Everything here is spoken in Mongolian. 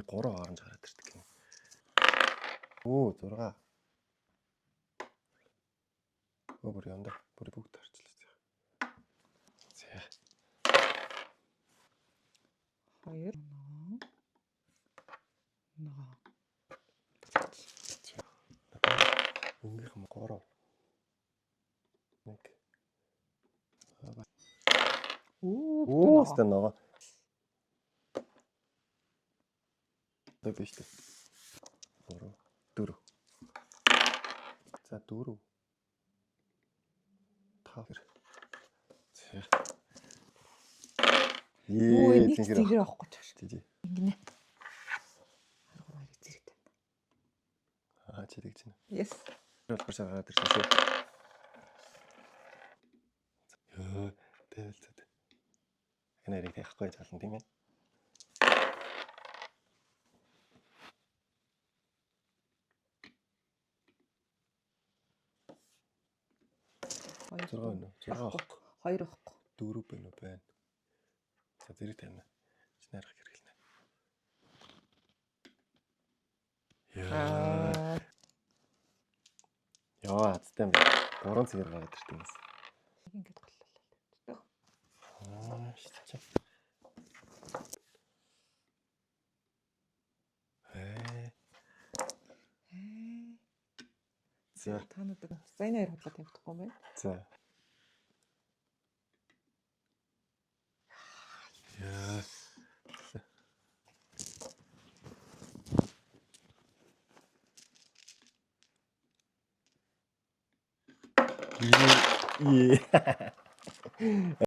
3 оранж гараад ирдэг юм. Оо 6. Өөр яндаа бүр бүгд харчлаа. За. 2 Өнгөх юм 3. 1. Оо стэн ногоо. Тэг биш үү? 3 4. За 4. 5. За. Нэг зэрэг авахгүй ч шүү. Тий. Ингэнэ. 12 зэрэг тань. Чирэг чинь. Yes. Болохоор гараад ирсэн шүү. Ёо, тэвэлцээд. Энэрийг яахгүй залан тийм ээ. Зураг нь 6 авахгүй. 2 авахгүй. 4 байна. За зэрэг тавина. Чинарах хэрэглэнэ. Яа, азтай юм. 3 цэгэр гараад ирдэг юмс. Ингээд голлоо. Шилчээ. За та нар за энэ 2 худлаа тавьдахгүй юм байна. За. Яа. Е.